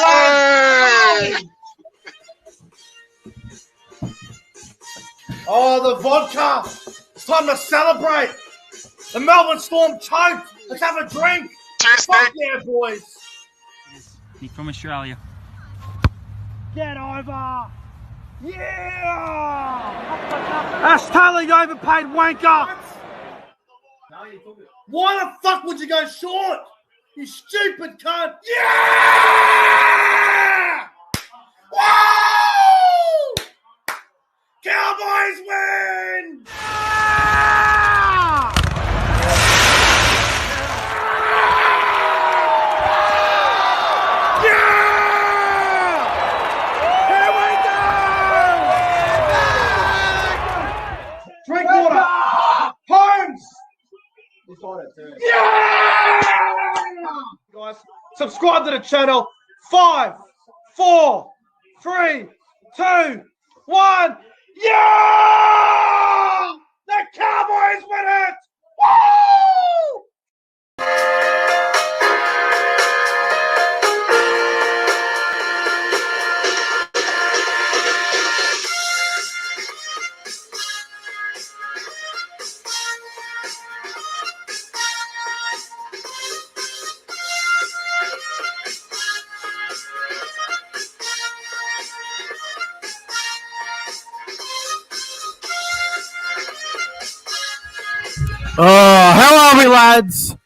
lads! Oh, the vodka! It's time to celebrate! The Melbourne Storm choked! Let's have a drink! Cheers, Fuck Nick! yeah, boys! Nick from Australia. Get over! Yeah! That's totally overpaid wanker! Why the fuck would you go short? You stupid cunt! Yeah! Woo! Cowboys win! Yeah! Yeah! Here we go! Drink water! Holmes! Yeah! Guys, subscribe to the channel. 5, 4, 3, 2, 1. Yeah! The Cowboys win it! Woo! Oh, how are we, lads?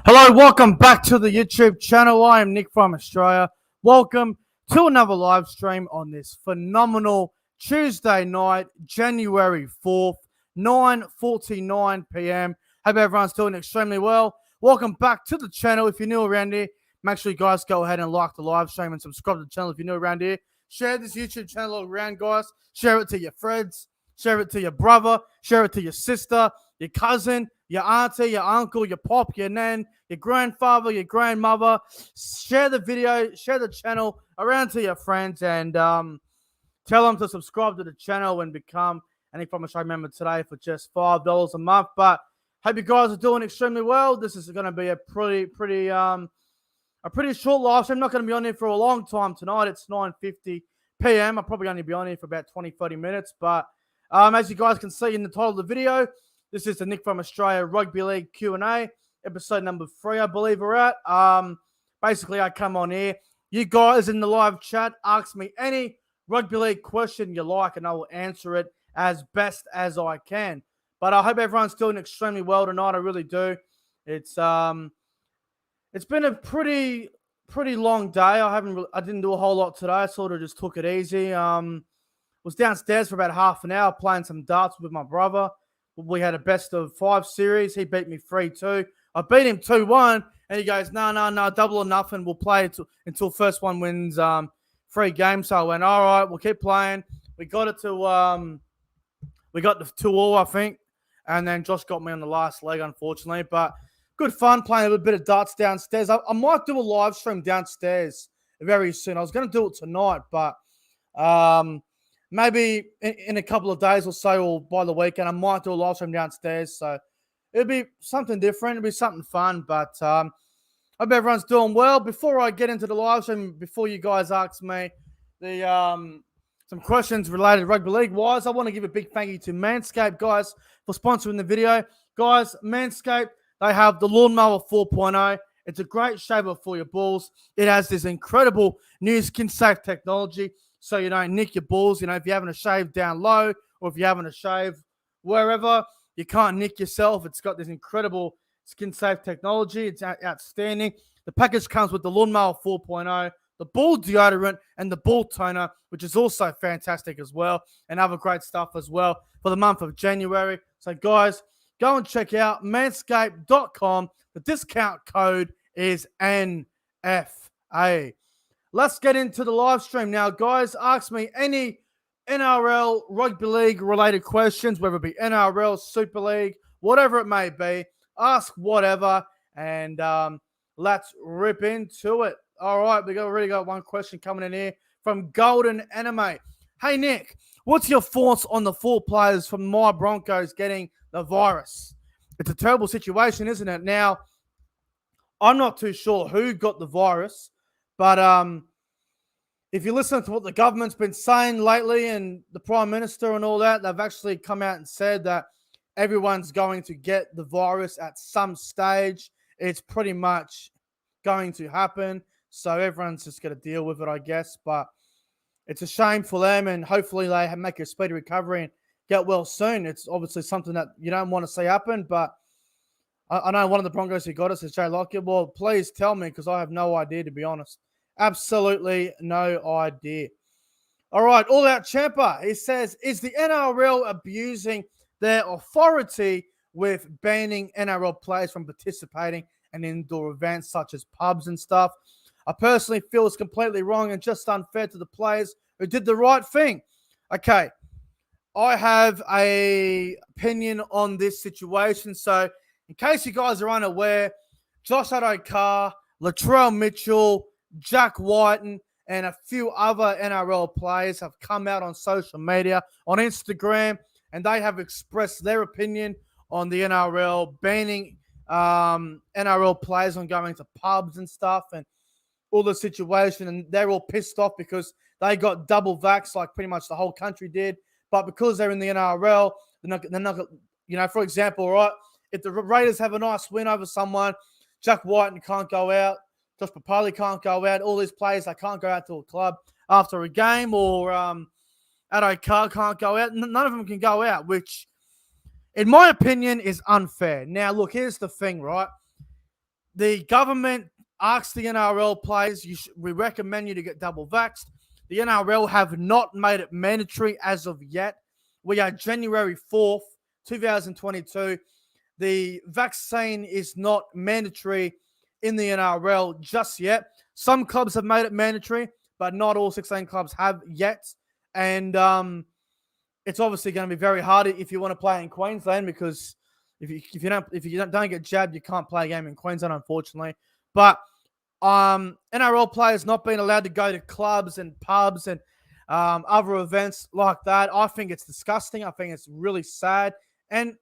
Hello, welcome back to the YouTube channel. I am Nick from Australia. Welcome to another live stream on this phenomenal Tuesday night, January 4th, 9:49 p.m. Hope everyone's doing extremely well. Welcome back to the channel. If you're new around here, make sure you guys go ahead and like the live stream and subscribe to the channel if you're new around here. Share this YouTube channel around, guys. Share it to your friends. Share it to your brother. Share it to your sister, your cousin, your auntie, your uncle, your pop, your nan, your grandfather, your grandmother. Share the video, share the channel around to your friends, and tell them to subscribe to the channel and become an Nick from Australia member today for just $5 a month. But hope you guys are doing extremely well. This is going to be a pretty short live stream. I'm not going to be on here for a long time tonight. It's 9:50 p.m. I'll probably only be on here for about 20-30 minutes. But as you guys can see in the title of the video, this is the Nick from Australia Rugby League Q&A, episode number 3, I believe we're at. Basically, I come on here. You guys in the live chat ask me any rugby league question you like, and I will answer it as best as I can. But I hope everyone's doing extremely well tonight. I really do. It's been a pretty long day. I didn't do a whole lot today. I sort of just took it easy. Was downstairs for about half an hour playing some darts with my brother. We had a best of 5 series. He beat me 3-2. I beat him 2-1, and he goes, no, double or nothing. We'll play until first one wins 3 games. So I went, all right, we'll keep playing. We got it to we got the 2-2, I think, and then Josh got me on the last leg, unfortunately. But good fun playing a little bit of darts downstairs. I might do a live stream downstairs very soon. I was going to do it tonight, but maybe in a couple of days or so, or by the weekend, I might do a live stream downstairs. So it'll be something different. It'll be something fun. But I hope everyone's doing well. Before I get into the live stream, before you guys ask me some questions related to rugby league wise, I want to give a big thank you to Manscaped, guys, for sponsoring the video. Guys, Manscaped, they have the Lawnmower 4.0. It's a great shaver for your balls. It has this incredible new skin-safe technology, so you don't nick your balls. You know, if you're having a shave down low or if you're having a shave wherever, you can't nick yourself. It's got this incredible skin-safe technology. It's outstanding. The package comes with the Lawnmower 4.0, the ball deodorant, and the ball toner, which is also fantastic as well, and other great stuff as well for the month of January. So, guys, go and check out manscaped.com. The discount code is NFA. Let's get into the live stream now, guys. Ask me any NRL rugby league related questions, whether it be NRL, Super League, whatever it may be. Ask whatever, and let's rip into it. All right, we already got one question coming in here from Golden Anime. Hey, Nick, what's your thoughts on the 4 players from my Broncos getting the virus? It's a terrible situation, isn't it? Now, I'm not too sure who got the virus, but if you listen to what the government's been saying lately and the Prime Minister and all that, they've actually come out and said that everyone's going to get the virus at some stage. It's pretty much going to happen. So everyone's just going to deal with it, I guess. But it's a shame for them, and hopefully they make a speedy recovery and get well soon. It's obviously something that you don't want to see happen, but I know one of the Broncos who got us is Jay Lockett. Well, please tell me, because I have no idea, to be honest. Absolutely no idea. All right, All Out Champa. He says, is the NRL abusing their authority with banning NRL players from participating in indoor events such as pubs and stuff? I personally feel it's completely wrong and just unfair to the players who did the right thing. Okay, I have an opinion on this situation. So, in case you guys are unaware, Josh Adokar, Latrell Mitchell, Jack Whiten, and a few other NRL players have come out on social media, on Instagram, and they have expressed their opinion on the NRL banning NRL players on going to pubs and stuff and all the situation. And they're all pissed off because they got double vax like pretty much the whole country did. But because they're in the NRL, they're not you know, for example, right, if the Raiders have a nice win over someone, Jack Whiten can't go out, Josh Papali can't go out, all these players, they can't go out to a club after a game, or Adokar can't go out. None of them can go out, which, in my opinion, is unfair. Now, look, here's the thing, right? The government asked the NRL players, we recommend you to get double vaxxed. The NRL have not made it mandatory as of yet. We are January 4th, 2022. The vaccine is not mandatory in the NRL just yet. Some clubs have made it mandatory, but not all 16 clubs have yet. And it's obviously going to be very hard if you want to play in Queensland, because if you don't get jabbed, you can't play a game in Queensland, unfortunately. But NRL players not being allowed to go to clubs and pubs and other events like that, I think it's disgusting. I think it's really sad. And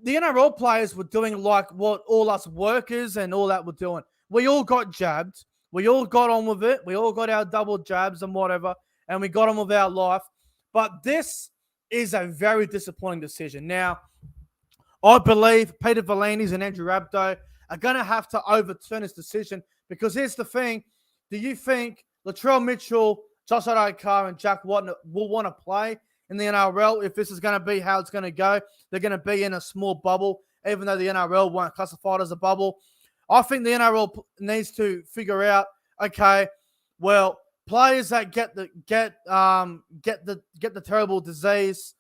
the NRL players were doing like what all us workers and all that were doing. We all got jabbed. We all got on with it. We all got our double jabs and whatever, and we got on with our life. But this is a very disappointing decision. Now, I believe Peter V'landys and Andrew Rabdo are going to have to overturn this decision, because here's the thing. Do you think Latrell Mitchell, Josh Adokar, and Jack Whiten will want to play in the NRL if this is going to be how it's going to go? They're going to be in a small bubble, even though the NRL won't classify it as a bubble. I think the NRL needs to figure out, okay, well, players that get the terrible disease,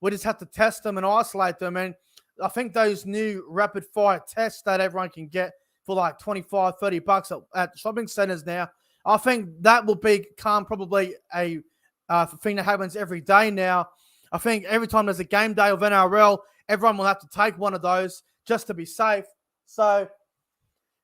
we just have to test them and isolate them. And I think those new rapid fire tests that everyone can get for like $25-$30 at shopping centers now, I think that will become probably a thing that happens every day now. I think every time there's a game day of NRL, everyone will have to take one of those just to be safe. So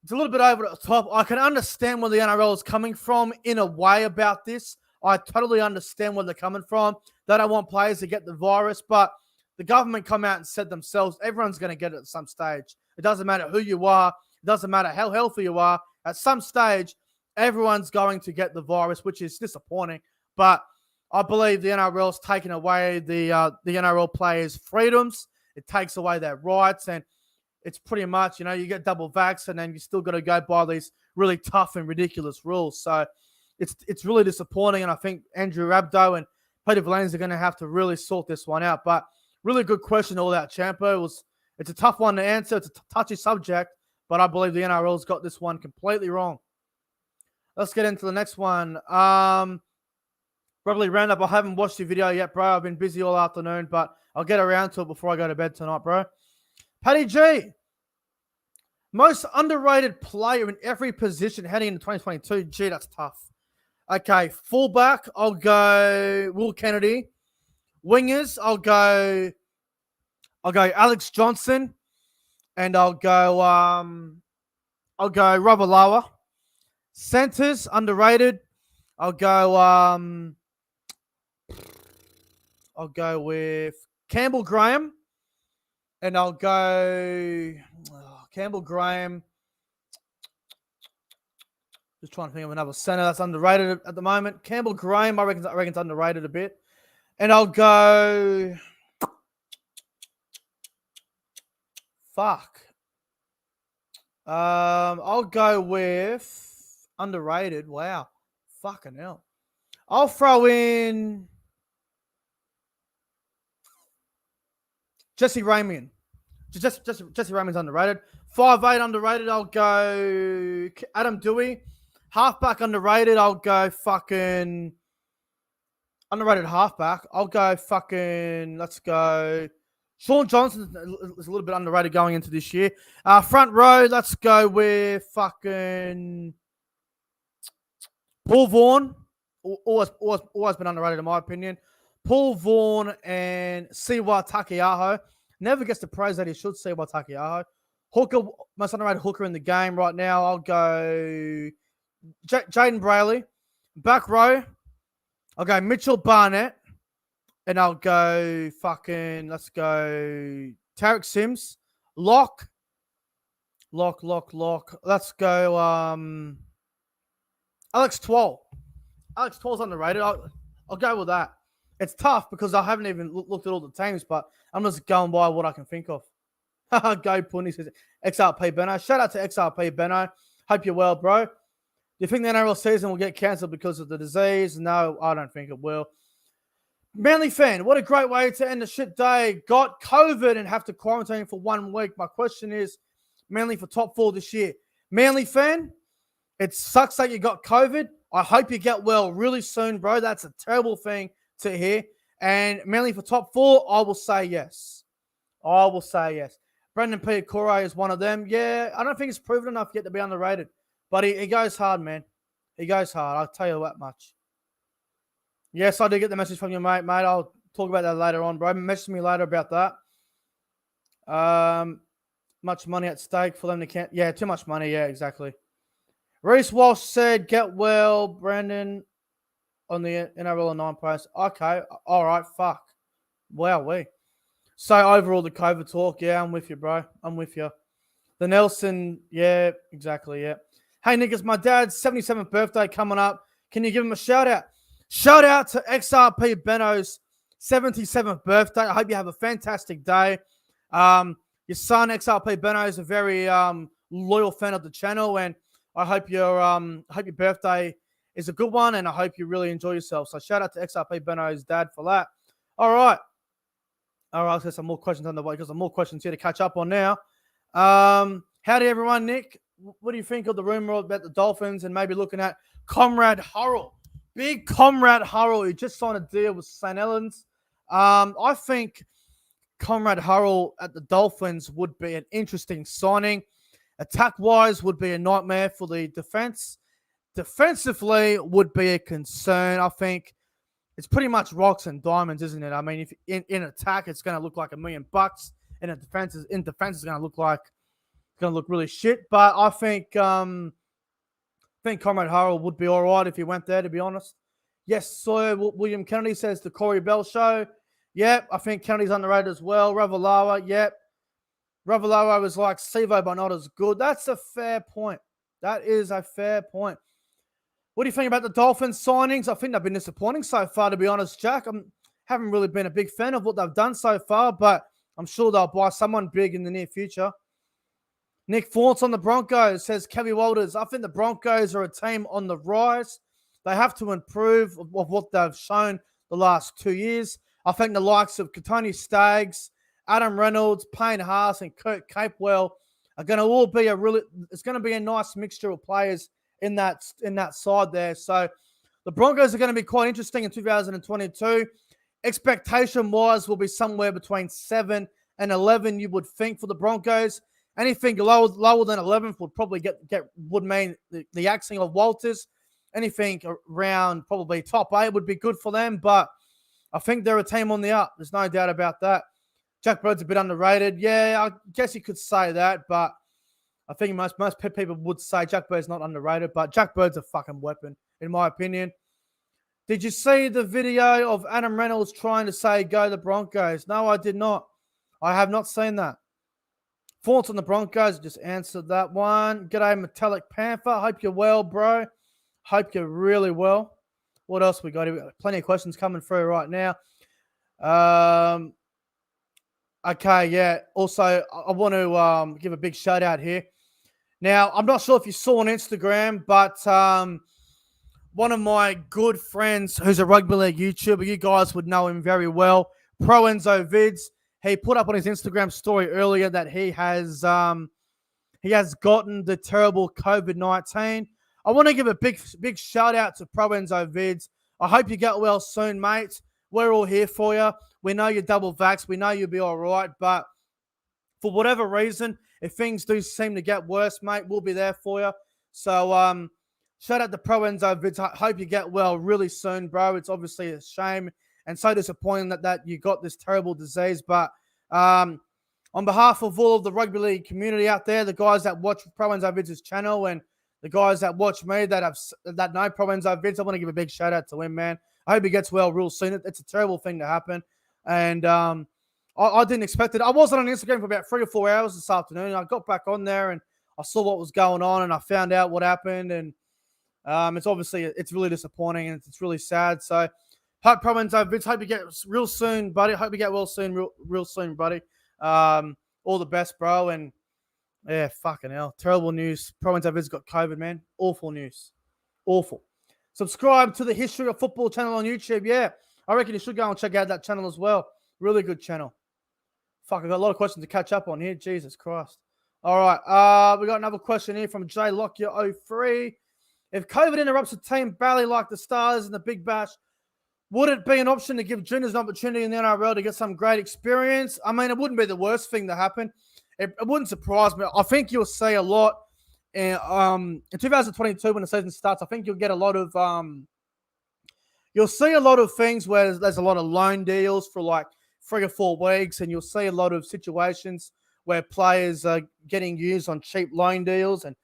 it's a little bit over the top. I can understand where the NRL is coming from in a way about this. I totally understand where they're coming from. They don't want players to get the virus, but the government come out and said themselves, everyone's going to get it at some stage. It doesn't matter who you are. It doesn't matter how healthy you are. At some stage, everyone's going to get the virus, which is disappointing. But I believe the NRL's taken away the NRL players' freedoms. It takes away their rights, and it's pretty much, you know, you get double vax and then you still got to go by these really tough and ridiculous rules. So it's really disappointing, and I think Andrew Rabdo and Peter V'landys are going to have to really sort this one out. But really good question, All Out Champo. It's a tough one to answer. It's a touchy subject, but I believe the NRL's got this one completely wrong. Let's get into the next one. Probably round up. I haven't watched the video yet, bro. I've been busy all afternoon, but I'll get around to it before I go to bed tonight, bro. Paddy G. Most underrated player in every position heading into 2022. Gee, that's tough. Okay, fullback, I'll go Will Kennedy. Wingers, I'll go I'll go Alex Johnson, and I'll go Ravalawa. Centers underrated. I'll go with Campbell Graham, and I'll go Campbell Graham. Just trying to think of another center that's underrated at the moment. Campbell Graham, I reckon it's underrated a bit. And I'll go. Fuck. I'll go with underrated. Wow. Fucking hell. I'll throw in Jesse Ramian. Jesse Ramian's underrated. 5'8" underrated. I'll go Adam Dewey. Halfback underrated. I'll go fucking underrated halfback. I'll go fucking. Let's go. Sean Johnson is a little bit underrated going into this year. Front row. Let's go with fucking Paul Vaughan. Always been underrated in my opinion. Paul Vaughan and Siwa Takiaho. Never gets the praise that he should. Siwa Takiaho. Hooker, most underrated hooker in the game right now. I'll go Jaden Brayley. Back row, I'll go Mitchell Barnett. And I'll go fucking, let's go Tarek Sims. Lock. Let's go Alex Twal. Alex Twal's underrated. I'll go with that. It's tough because I haven't even looked at all the teams, but I'm just going by what I can think of. Go Punny, says XRP Benno. Shout out to XRP Benno. Hope you're well, bro. Do you think the NRL season will get cancelled because of the disease? No, I don't think it will. Manly fan, what a great way to end the shit day. Got COVID and have to quarantine for 1 week. My question is, Manly for top 4 this year. Manly fan, it sucks that you got COVID. I hope you get well really soon, bro. That's a terrible thing to hear. And Manly for top 4, I will say yes. Brendan Piakura is one of them. Yeah, I don't think it's proven enough yet to be underrated. But he goes hard, man. He goes hard. I'll tell you that much. Yes, I did get the message from your mate. I'll talk about that later on, bro. Message me later about that. Much money at stake for them to can't. Yeah, too much money. Yeah, exactly. Reece Walsh said, get well, Brandon, on the NRL 9 post. Okay. All right. Fuck. Wow. So overall, the COVID talk. Yeah, I'm with you, bro. I'm with you. The Nelson. Yeah, exactly. Yeah. Hey, Nick, it's my dad's 77th birthday coming up. Can you give him a shout out? Shout out to XRP Benno's 77th birthday. I hope you have a fantastic day. Your son, XRP Benno, is a very loyal fan of the channel, and I hope your birthday is a good one, and I hope you really enjoy yourself. So shout out to XRP Benno's dad for that. All right, let's get some more questions on the way because some more questions here to catch up on now. Howdy, everyone. Nick, what do you think of the rumor about the Dolphins and maybe looking at Comrade Hurrell? Big Comrade Hurrell, who just signed a deal with St. Helens. I think Comrade Hurrell at the Dolphins would be an interesting signing. Attack-wise would be a nightmare for the defense. Defensively would be a concern. I think it's pretty much rocks and diamonds, isn't it? I mean, if in attack, it's going to look like $1 million. In defense, it's going to look like it's going to look really shit. But I think Comrade Hurrell would be all right if he went there, to be honest. Yes, Sawyer William Kennedy says the Corey Bell show. Yep, I think Kennedy's underrated as well. Ravalawa, yep. Ravalawa was like Sivo, but not as good. That's a fair point. That is a fair point. What do you think about the Dolphins signings? I think they've been disappointing so far, to be honest, Jack. I haven't really been a big fan of what they've done so far, but I'm sure they'll buy someone big in the near future. Nick Faunce on the Broncos says, Kelly Walters, I think the Broncos are a team on the rise. They have to improve of what they've shown the last 2 years. I think the likes of Katoni Staggs, Adam Reynolds, Payne Haas, and Kurt Capewell are going to all be it's going to be a nice mixture of players in that side there. So the Broncos are going to be quite interesting in 2022. Expectation-wise will be somewhere between 7 and 11, you would think, for the Broncos. Anything lower than 11th would probably would mean the axing of Walters. Anything around probably top 8 would be good for them, but I think they're a team on the up. There's no doubt about that. Jack Bird's a bit underrated. Yeah, I guess you could say that, but I think most people would say Jack Bird's not underrated, but Jack Bird's a fucking weapon, in my opinion. Did you see the video of Adam Reynolds trying to say go the Broncos? No, I did not. I have not seen that. Thoughts on the Broncos? Just answered that one. G'day, Metallic Panther. Hope you're well, bro. Hope you're really well. What else we got? We got plenty of questions coming through right now. Okay, yeah. Also, I want to give a big shout out here. Now, I'm not sure if you saw on Instagram, but one of my good friends who's a rugby league YouTuber, you guys would know him very well, Pro Enzo Vids. He put up on his Instagram story earlier that he has gotten the terrible COVID-19. I want to give a big shout out to Pro Enzo Vids. I hope you get well soon, mate. We're all here for you. We know you're double vaxxed. We know you'll be all right. But for whatever reason, if things do seem to get worse, mate, we'll be there for you. So shout out to Pro Enzo Vids. I hope you get well really soon, bro. It's obviously a shame and so disappointing that you got this terrible disease. But on behalf of all of the rugby league community out there, the guys that watch Pro Enzo Vids' channel and the guys that watch me that know Pro Enzo Vids, I want to give a big shout out to him, man. I hope he gets well real soon. It's a terrible thing to happen. And I didn't expect it. I wasn't on Instagram for about 3 or 4 hours this afternoon. I got back on there and I saw what was going on and I found out what happened. And it's really disappointing and it's really sad. So hope Pro Enzo Vids, hope you get real soon, buddy. Hope you get well soon, real soon, buddy. All the best, bro. And yeah, fucking hell. Terrible news. Pro Enzo Vids got COVID, man. Awful news. Awful. Subscribe to the History of Football channel on YouTube. Yeah, I reckon you should go and check out that channel as well. Really good channel. Fuck, I've got a lot of questions to catch up on here. Jesus Christ. All right. We got another question here from Jay Lockyer03. If COVID interrupts a team badly like the Stars in the Big Bash, would it be an option to give juniors an opportunity in the NRL to get some great experience? I mean, it wouldn't be the worst thing to happen. It wouldn't surprise me. I think you'll see a lot in 2022 when the season starts. I think you'll get a lot of you'll see a lot of things where there's a lot of loan deals for like 3 or 4 weeks, and you'll see a lot of situations where players are getting used on cheap loan deals and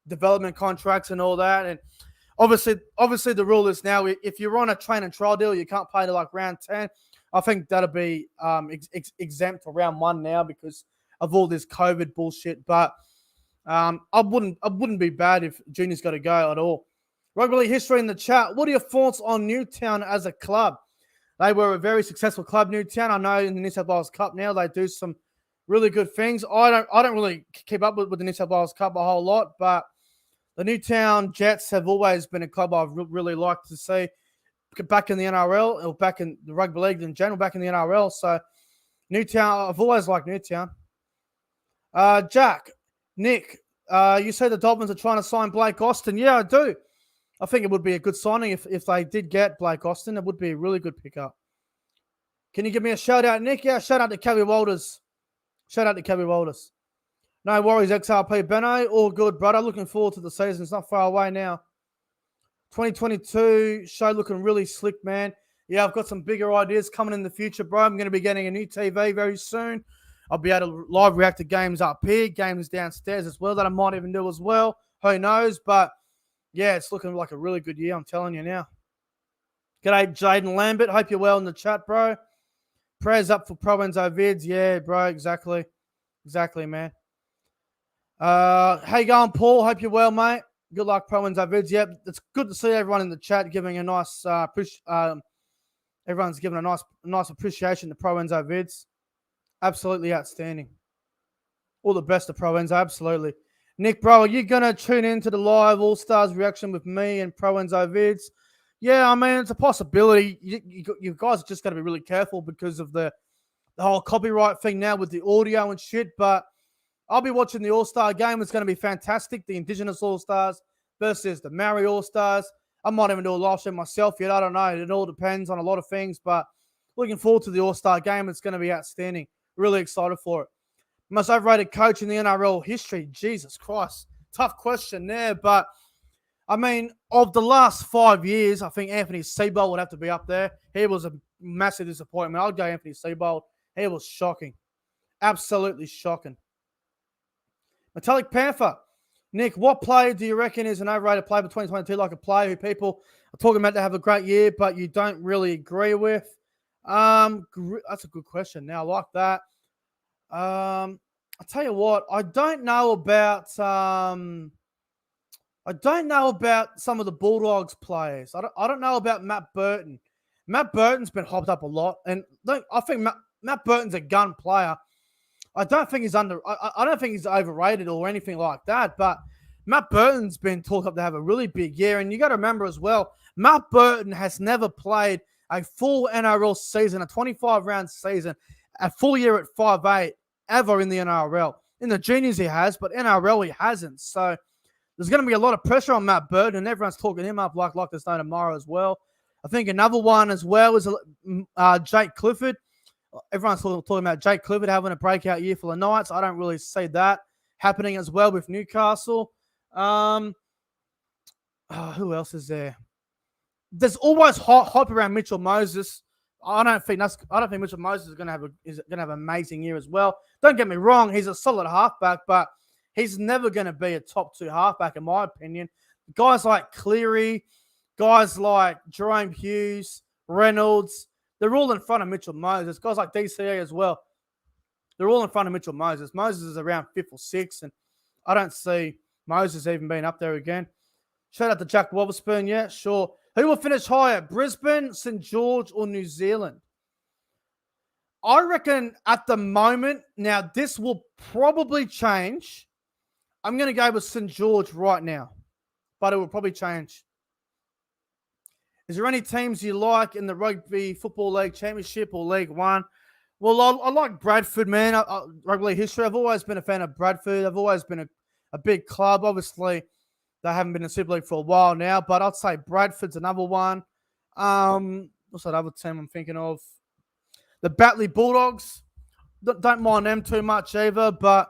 development contracts and all that. And obviously the rule is now if you're on a train and trial deal, you can't play to like round 10. I think that'll be exempt for round 1 now because of all this COVID bullshit. But I wouldn't be bad if juniors got to go at all. Rugby League history in the chat. What are your thoughts on Newtown as a club? They were a very successful club, Newtown. I know in the New South Wales Cup now they do some really good things. I don't really keep up with the New South Wales Cup a whole lot, but the Newtown Jets have always been a club I've really liked to see back in the NRL or back in the rugby league in general, back in the NRL. So Newtown, I've always liked Newtown. Jack, Nick, you say the Dolphins are trying to sign Blake Austin. Yeah, I do. I think it would be a good signing if they did get Blake Austin. It would be a really good pickup. Can you give me a shout-out, Nick? Yeah, shout-out to Kelly Walters. Shout-out to Kelly Walters. No worries, XRP Benno. All good, brother. Looking forward to the season. It's not far away now. 2022 show looking really slick, man. Yeah, I've got some bigger ideas coming in the future, bro. I'm going to be getting a new TV very soon. I'll be able to live react to games up here, games downstairs as well that I might even do as well. Who knows? But yeah, it's looking like a really good year, I'm telling you now. G'day, Jaden Lambert. Hope you're well in the chat, bro. Prayers up for Pro Enzo Vids. Yeah, bro, exactly. Exactly, man. Hey, going, Paul. Hope you're well, mate. Good luck, Pro Enzo Vids. Yep, it's good to see everyone in the chat giving a nice everyone's giving a nice appreciation to Pro Enzo Vids. Absolutely outstanding. All the best to Pro Enzo, absolutely. Nick, bro, are you going to tune into the live All-Stars reaction with me and Pro Enzo Vids? Yeah, I mean, it's a possibility. You guys are just got to be really careful because of the whole copyright thing now with the audio and shit. But I'll be watching the All-Star game. It's going to be fantastic. The Indigenous All-Stars versus the Maori All-Stars. I might even do a live stream myself yet. I don't know. It all depends on a lot of things. But looking forward to the All-Star game. It's going to be outstanding. Really excited for it. Most overrated coach in the NRL history. Jesus Christ. Tough question there. But, I mean, of the last 5 years, I think Anthony Seibold would have to be up there. He was a massive disappointment. I'd go Anthony Seibold He was shocking. Absolutely shocking. Metallic Panther. Nick, what player do you reckon is an overrated player for 2022, like a player who people are talking about to have a great year, but you don't really agree with? That's a good question. Now, I like that. I'll tell you what, I don't know about some of the Bulldogs players. I don't know about Matt Burton. Matt Burton's been hopped up a lot, and I think Matt Burton's a gun player. I don't think he's I don't think he's overrated or anything like that, but Matt Burton's been talked up to have a really big year. And you got to remember as well, Matt Burton has never played a full NRL season, a 25-round season, a full year at 5'8", ever in the NRL. In the juniors he has, but NRL he hasn't. So there's going to be a lot of pressure on Matt Burton, and everyone's talking him up like there's no tomorrow as well. I think another one as well is Jake Clifford. Everyone's talking about Jake Clifford having a breakout year for the Knights. I don't really see that happening as well with Newcastle. Who else is there? There's always hype around Mitchell Moses. I don't think Mitchell Moses is going to have an amazing year as well. Don't get me wrong, he's a solid halfback, but he's never going to be a top 2 halfback in my opinion. Guys like Cleary, guys like Jerome Hughes, Reynolds, they're all in front of Mitchell Moses. Guys like DCA as well. They're all in front of Mitchell Moses. Moses is around 5th or 6th, and I don't see Moses even being up there again. Shout out to Jack Wotherspoon. Yeah, sure. Who will finish higher, Brisbane, St. George, or New Zealand? I reckon at the moment, now this will probably change. I'm going to go with St. George right now, but it will probably change. Is there any teams you like in the Rugby Football League Championship or League One? Well, I like Bradford, man. Rugby League history. I've always been a fan of Bradford. I've always been a big club. Obviously, they haven't been in Super League for a while now, but I'd say Bradford's another one. What's that other team I'm thinking of? The Batley Bulldogs. Don't mind them too much either, but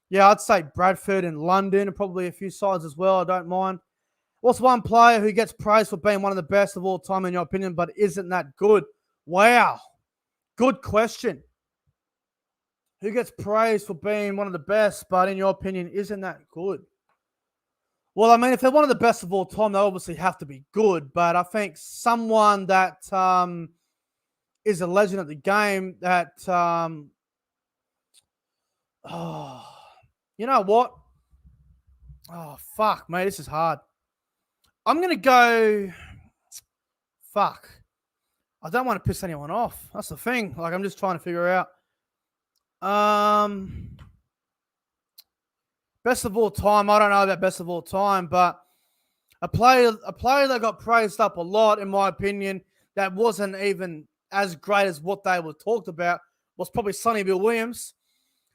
yeah, I'd say Bradford and London and probably a few sides as well. I don't mind. What's one player who gets praised for being one of the best of all time in your opinion, but isn't that good? Wow. Good question. Who gets praised for being one of the best, but in your opinion, isn't that good? Well, I mean, if they're one of the best of all time, they obviously have to be good. But I think someone that is a legend of the game that, you know what? Oh, fuck, mate, this is hard. I'm going to go, fuck. I don't want to piss anyone off. That's the thing. Like, I'm just trying to figure out. Best of all time. I don't know about best of all time, but a player that got praised up a lot, in my opinion, that wasn't even as great as what they were talked about was probably Sonny Bill Williams.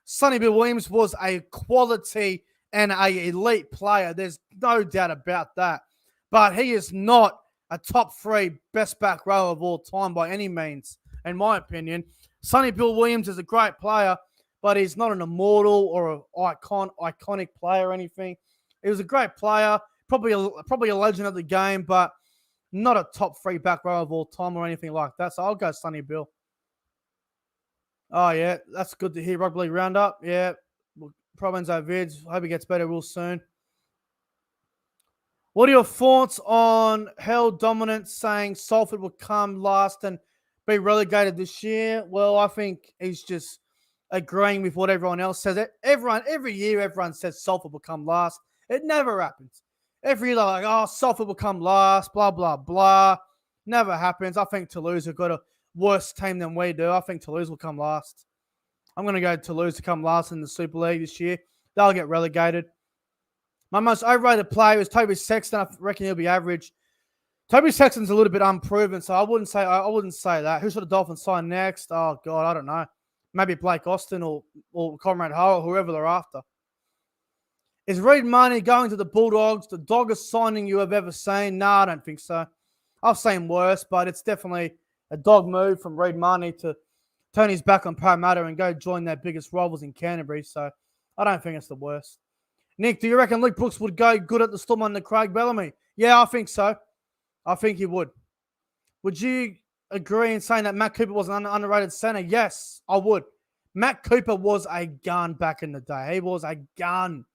Sonny Bill Williams was a quality and an elite player. There's no doubt about that. But he is not a top 3 best back row of all time by any means, in my opinion. Sonny Bill Williams is a great player, but he's not an immortal or an iconic player or anything. He was a great player, probably a legend of the game, but not a top 3 back row of all time or anything like that. So I'll go Sonny Bill. Oh, yeah, that's good to hear. Rugby League Roundup. Yeah, Provenzo Vids. Hope he gets better real soon. What are your thoughts on Hell Dominant saying Salford will come last and be relegated this year? Well, I think he's just agreeing with what everyone else says. Every year, everyone says Salford will come last. It never happens. Every year, they're like, oh, Salford will come last, blah, blah, blah. Never happens. I think Toulouse have got a worse team than we do. I think Toulouse will come last. I'm going to go Toulouse to come last in the Super League this year. They'll get relegated. My most overrated player is Toby Sexton. I reckon he'll be average. Toby Sexton's a little bit unproven, so I wouldn't say that. Who should the Dolphins sign next? Oh, God, I don't know. Maybe Blake Austin or Conrad Howell, whoever they're after. Is Reid Marnie going to the Bulldogs? The doggest signing you have ever seen? No, I don't think so. I've seen worse, but it's definitely a dog move from Reid Marnie to turn his back on Parramatta and go join their biggest rivals in Canterbury. So I don't think it's the worst. Nick, do you reckon Luke Brooks would go good at the Storm under Craig Bellamy? Yeah, I think so. I think he would. Would you agree in saying that Matt Cooper was an underrated center? Yes, I would. Matt Cooper was a gun back in the day. He was a gun.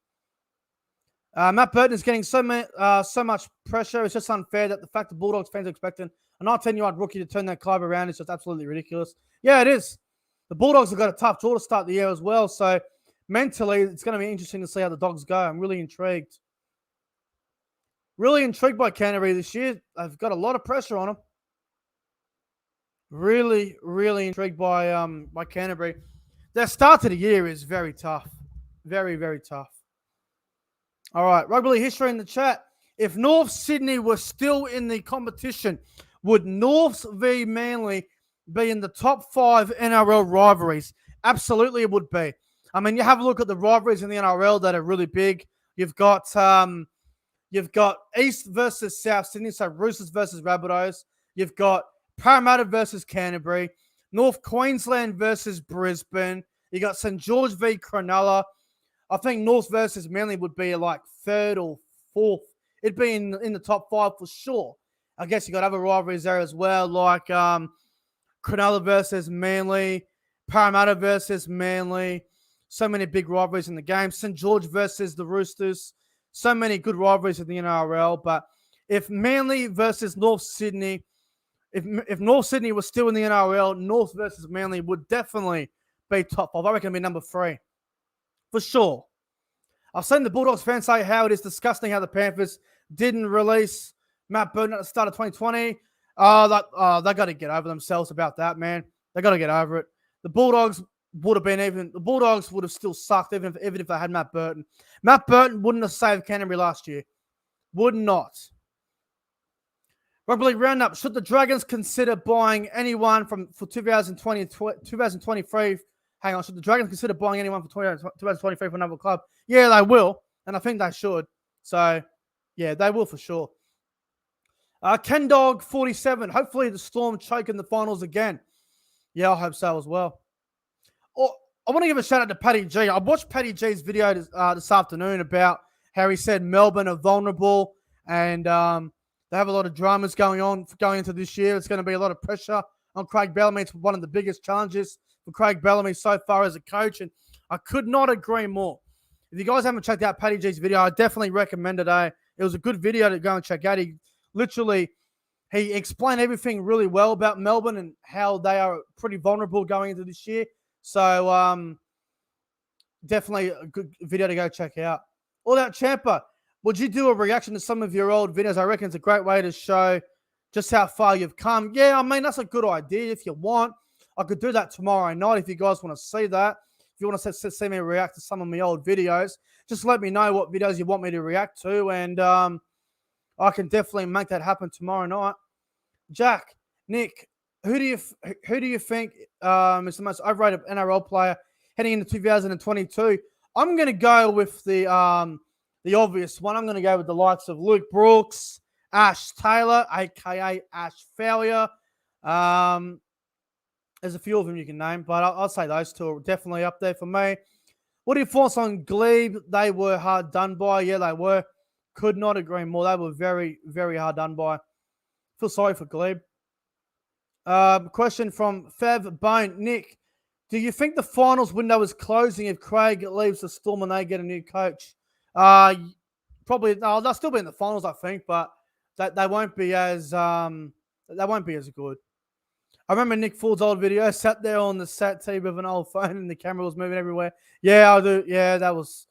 Matt Burton is getting so much pressure. It's just unfair that the fact the Bulldogs fans are expecting a 19-year-old rookie to turn their club around is just absolutely ridiculous. Yeah, it is. The Bulldogs have got a tough draw to start the year as well. So mentally, it's going to be interesting to see how the Dogs go. I'm really intrigued. Really intrigued by Canterbury this year. They've got a lot of pressure on them. Really, really intrigued by Canterbury. Their start to the year is very tough. Very, very tough. All right, Rugby League history in the chat. If North Sydney were still in the competition, would Norths v Manly be in the top 5 NRL rivalries? Absolutely, it would be. I mean, you have a look at the rivalries in the NRL that are really big. You've got East versus South Sydney, so Roosters versus Rabbitohs. You've got Parramatta versus Canterbury, North Queensland versus Brisbane. You got St George v Cronulla. I think North versus Manly would be like 3rd or 4th. It'd be in the top 5 for sure. I guess you got other rivalries there as well, like Cronulla versus Manly, Parramatta versus Manly. So many big rivalries in the game. St George versus the Roosters. So many good rivalries in the NRL. But if Manly versus North Sydney, if North Sydney was still in the NRL, North versus Manly would definitely be top 5. I reckon it'd be number 3. For sure. I've seen the Bulldogs fans say how it is disgusting how the Panthers didn't release Matt Burton at the start of 2020. They got to get over themselves about that, man. They got to get over it. The Bulldogs would have still sucked even if they had Matt Burton. Matt Burton wouldn't have saved Canterbury last year. Would not. Rugby League Roundup. Should the Dragons consider buying anyone for 2023? Hang on. Should the Dragons consider buying anyone for 2023 for another club? Yeah, they will. And I think they should. So, yeah, they will for sure. Ken Dog 47. Hopefully the Storm choke in the finals again. Yeah, I hope so as well. Oh, I want to give a shout out to Paddy G. I watched Paddy G's video this afternoon about how he said Melbourne are vulnerable and they have a lot of dramas going into this year. It's going to be a lot of pressure on Craig Bellamy. It's one of the biggest challenges for Craig Bellamy so far as a coach, and I could not agree more. If you guys haven't checked out Paddy G's video, I definitely recommend it. It was a good video to go and check out. He explained everything really well about Melbourne and how they are pretty vulnerable going into this year. So definitely a good video to go check out. All Out Champa, would you do a reaction to some of your old videos? I reckon it's a great way to show just how far you've come. Yeah, I mean, that's a good idea if you want. I could do that tomorrow night if you guys want to see that. If you want to see me react to some of my old videos, just let me know what videos you want me to react to, and I can definitely make that happen tomorrow night. Jack, Nick, who do you think is the most overrated NRL player heading into 2022? I'm going to go with the obvious one. I'm going to go with the likes of Luke Brooks, Ash Taylor, a.k.a. Ash Failure. There's a few of them you can name, but I'll say those two are definitely up there for me. What are your thoughts on Glebe? They were hard done by. Yeah, they were. Could not agree more. They were very, very hard done by. Feel sorry for Glebe. Question from Fev Bone. Nick, do you think the finals window is closing if Craig leaves the Storm and they get a new coach? Probably. No, they'll still be in the finals, I think, but they won't be as good. I remember Nick Ford's old video, sat there on the sat tee with an old phone and the camera was moving everywhere. Yeah, I do. Yeah, that was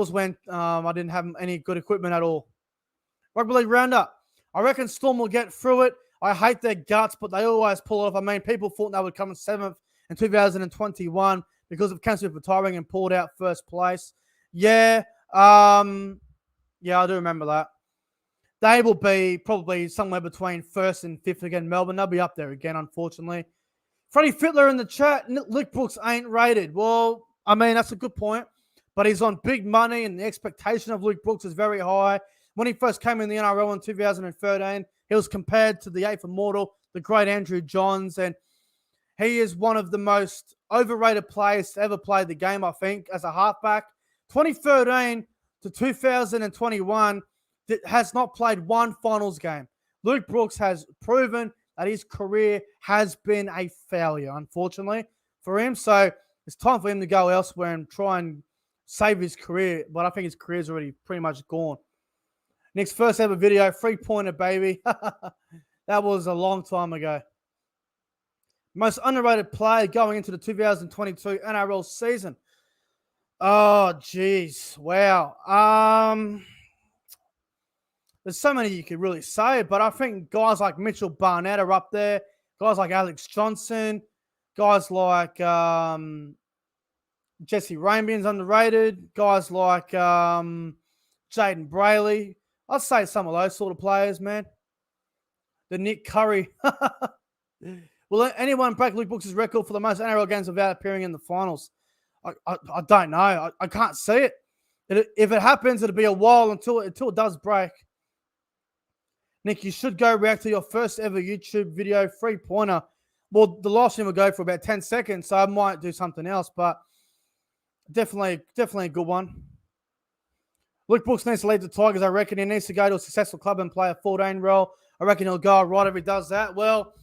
when I didn't have any good equipment at all. Rugby League Roundup. I reckon Storm will get through it. I hate their guts, but they always pull it off. I mean, people thought they would come in 7th in 2021 because of Cam Smith retiring and pulled out first place. Yeah, I do remember that. They will be probably somewhere between 1st and 5th again. Melbourne, they'll be up there again, unfortunately. Freddie Fittler in the chat. Luke Brooks ain't rated. Well, I mean, that's a good point. But he's on big money, and the expectation of Luke Brooks is very high. When he first came in the NRL in 2013, he was compared to the 8th Immortal, the great Andrew Johns, and he is one of the most overrated players to ever play the game, I think, as a halfback. 2013 to 2021, that has not played one finals game. Luke Brooks has proven that his career has been a failure, unfortunately, for him. So it's time for him to go elsewhere and try and save his career. But I think his career's already pretty much gone. Nick's first ever video, 3-pointer, baby. That was a long time ago. Most underrated player going into the 2022 NRL season. Oh, geez. Wow. There's so many you could really say, but I think guys like Mitchell Barnett are up there. Guys like Alex Johnson. Guys like Jesse Ramian's underrated. Guys like Jaden Brayley. I'd say some of those sort of players, man. The Nick Curry. Will anyone break Luke Brooks' record for the most NRL games without appearing in the finals? I don't know. I can't see it. If it happens, it'll be a while until it does break. Nick, you should go react to your first ever YouTube video, 3-pointer. Well, the last one will go for about 10 seconds, so I might do something else, but definitely a good one. Luke Brooks needs to leave the Tigers. I reckon he needs to go to a successful club and play a 14 role. I reckon he'll go right if he does that. Well,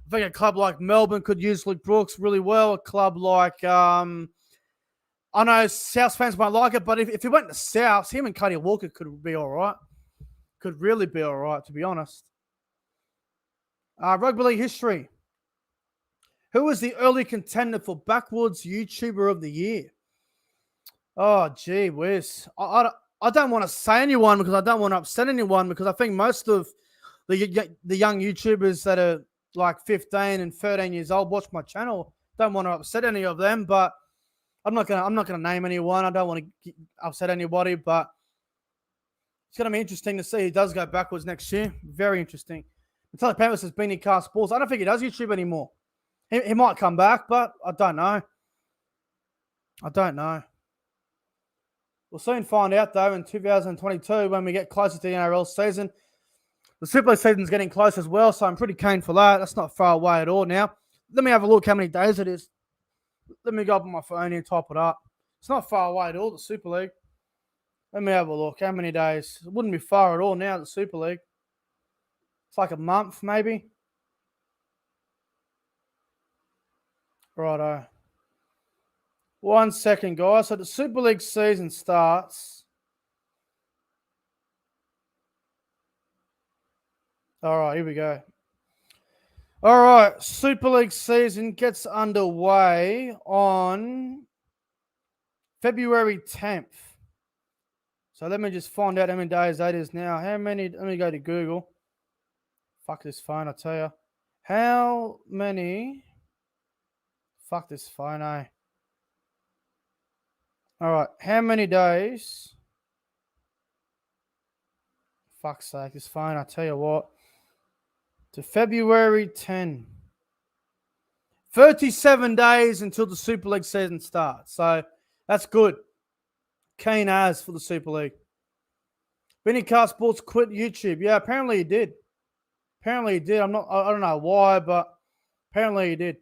I think a club like Melbourne could use Luke Brooks really well. A club like, I know South fans might like it, but if he went to South, him and Cody Walker could be all right. Could really be all right, to be honest. Rugby league history. Who was the early contender for Backwoods YouTuber of the Year? Oh, gee whiz. I don't want to say anyone because I don't want to upset anyone, because I think most of the young YouTubers that are like 15 and 13 years old watch my channel. Don't want to upset any of them, but I'm not gonna name anyone. I don't want to upset anybody, but it's gonna be interesting to see who does go backwards next year. Very interesting. Natalia Pampers says Beanie Car Sports. I don't think he does YouTube anymore. He might come back, but I don't know. We'll soon find out, though, in 2022 when we get closer to the NRL season. The Super League season's getting close as well, so I'm pretty keen for that. That's not far away at all now. Let me have a look how many days it is. Let me go up on my phone here and type it up. It's not far away at all, the Super League. Let me have a look. How many days? It wouldn't be far at all now, the Super League. It's like a month, maybe. Righto. 1 second, guys. So the Super League season starts. All right, here we go. All right, Super League season gets underway on February 10th. So let me just find out how many days that is now. How many? Let me go to Google. Fuck this phone, I tell you. How many? Fuck this phone, eh? All right, how many days? Fuck's sake, this phone, I tell you what. To February 10. 37 days until the Super League season starts. So that's good. Keen as for the Super League. Benny Car Sports quit YouTube. Yeah, apparently he did. I don't know why, but apparently he did.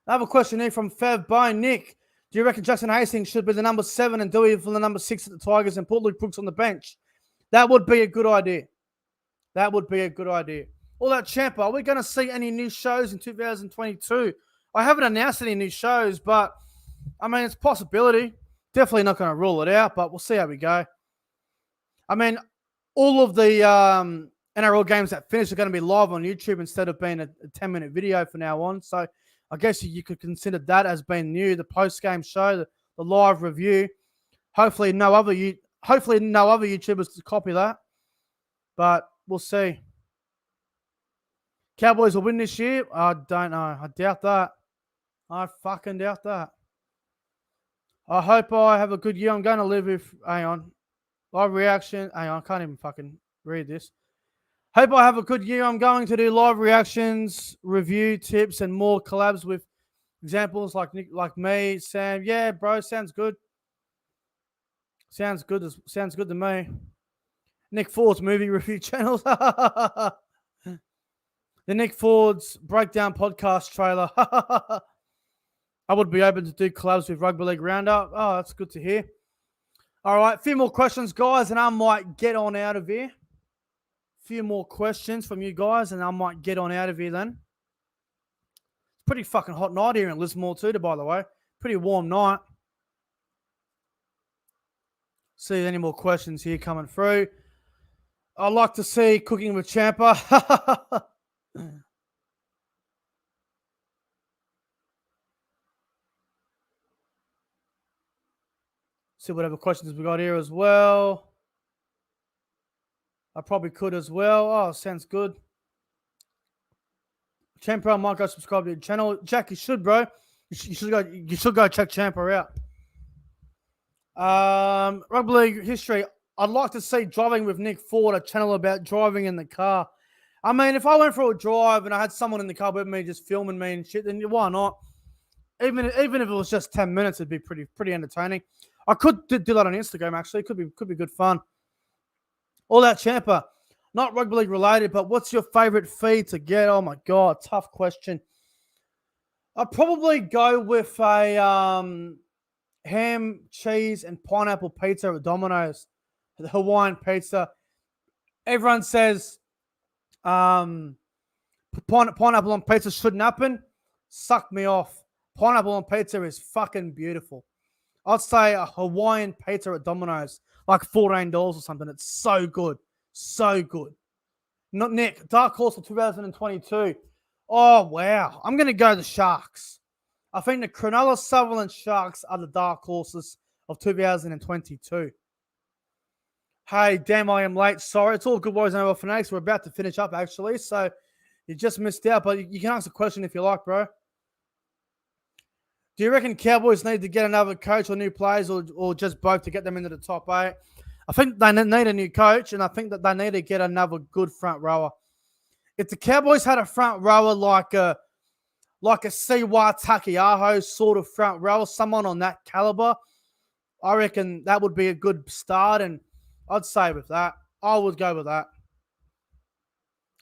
I have a question here from Fev by Nick. Do you reckon Jackson Hastings should be the number 7 and Dewey for the number 6 at the Tigers and put Luke Brooks on the bench? That would be a good idea. All that champ, are we going to see any new shows in 2022? I haven't announced any new shows, but I mean, it's a possibility. Definitely not going to rule it out, but we'll see how we go. I mean, all of the NRL games that finish are going to be live on YouTube instead of being a 10-minute video from now on. So I guess you could consider that as being new. The post-game show, the live review. Hopefully no other YouTubers to copy that. But we'll see. Cowboys will win this year? I don't know. I doubt that. I fucking doubt that. I hope I have a good year. I'm going to live with... Hang on. Live reaction. Hang on. I can't even fucking read this. Hope I have a good year. I'm going to do live reactions, review tips, and more collabs with examples like Nick, like me, Sam. Yeah, bro. Sounds good. Sounds good to me. Nick Ford's movie review channels. The Nick Ford's breakdown podcast trailer. I would be open to do collabs with Rugby League Roundup. Oh, that's good to hear. All right, a few more questions, guys, and I might get on out of here. few more questions from you guys, and I might get on out of here then. It's pretty fucking hot night here in Lismore too, by the way. Pretty warm night. See any more questions here coming through. I'd like to see Cooking with Champa. See whatever questions we got here as well. I probably could as well. Oh, sounds good. Champa, I might go subscribe to your channel. Jack, you should, bro. You should go check Champa out. Rugby league history. I'd like to see Driving with Nick Ford, a channel about driving in the car. I mean, if I went for a drive and I had someone in the car with me just filming me and shit, then why not? Even if it was just 10 minutes, it'd be pretty entertaining. I could do that on Instagram, actually. Could be good fun. All that Champa. Not rugby league related, but what's your favorite feed to get? Oh, my God. Tough question. I'd probably go with a ham, cheese, and pineapple pizza at Domino's. The Hawaiian pizza. Everyone says pineapple on pizza shouldn't happen. Suck me off. Pineapple on pizza is fucking beautiful. I'd say a Hawaiian pizza at Domino's, like $14 or something. It's so good. So good. Not Nick. Dark horse for 2022. Oh, wow. I'm going to go the Sharks. I think the Cronulla Sutherland Sharks are the dark horses of 2022. Hey, damn, I am late. Sorry. It's all good, boys and over fanatics. We're about to finish up, actually. So you just missed out, but you can ask a question if you like, bro. Do you reckon Cowboys need to get another coach or new players or just both to get them into the top 8? I think they need a new coach, and I think that they need to get another good front rower. If the Cowboys had a front rower like a Siwa Takiaho sort of front rower, someone on that caliber, I reckon that would be a good start, and I'd say with that. I would go with that.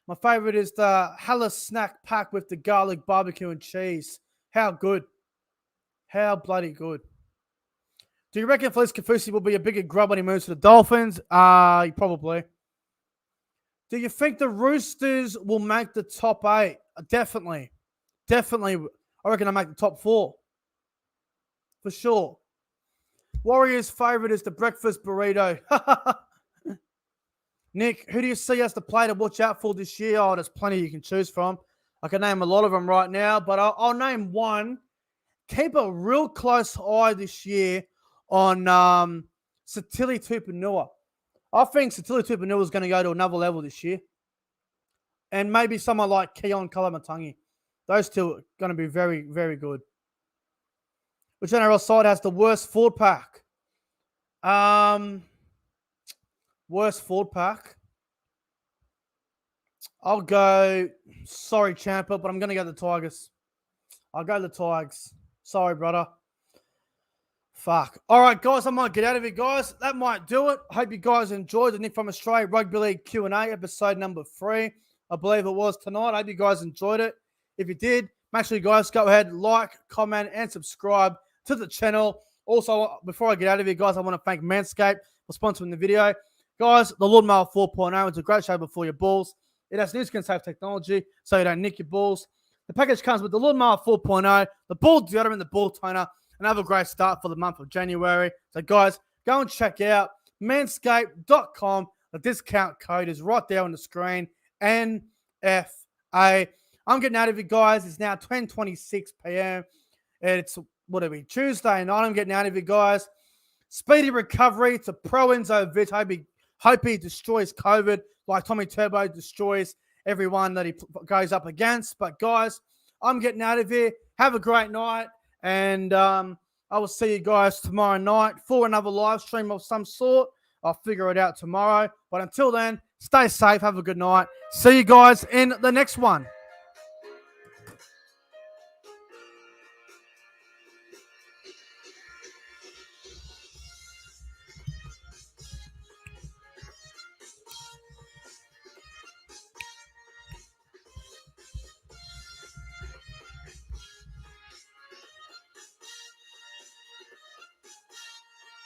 My favorite is the Hella snack pack with the garlic barbecue and cheese. How good. How bloody good. Do you reckon Felice Kafusi will be a bigger grub when he moves to the Dolphins? Probably. Do you think the Roosters will make the top 8? Definitely. Definitely. I reckon they'll make the top 4. For sure. Warriors' favourite is the breakfast burrito. Nick, who do you see as the player to watch out for this year? Oh, there's plenty you can choose from. I can name a lot of them right now, but I'll name one. Keep a real close eye this year on Satili Tupanua. I think Satili Tupanua is going to go to another level this year. And maybe someone like Keon Kalamatangi. Those two are going to be very, very good. Which NRL side has the worst forward pack? Worst forward pack? I'll go, sorry, Champa, but I'm going to go the Tigers. I'll go the Tigers. Sorry, brother. Fuck. All right, guys, I might get out of here, guys. That might do it. I hope you guys enjoyed the Nick from Australia Rugby League Q&A episode number 3. I believe it was tonight. I hope you guys enjoyed it. If you did, make sure you guys go ahead, like, comment, and subscribe to the channel. Also, before I get out of here, guys, I want to thank Manscaped for sponsoring the video. Guys, the Lawnmower 4.0 is a great shaver for your balls. It has new skin-safe technology, so you don't nick your balls. The package comes with the Lawnmower 4.0, the ball deodorant, the ball toner, and have a great start for the month of January. So, guys, go and check out manscaped.com. The discount code is right there on the screen, NFA. I'm getting out of here, guys. It's now 10:26 p.m. It's, Tuesday night. I'm getting out of here, guys. Speedy recovery to Pro Enzo Vic. Hope he destroys COVID like Tommy Turbo destroys everyone that he goes up against. But, guys, I'm getting out of here. Have a great night. And I will see you guys tomorrow night for another live stream of some sort. I'll figure it out tomorrow. But until then, stay safe. Have a good night. See you guys in the next one.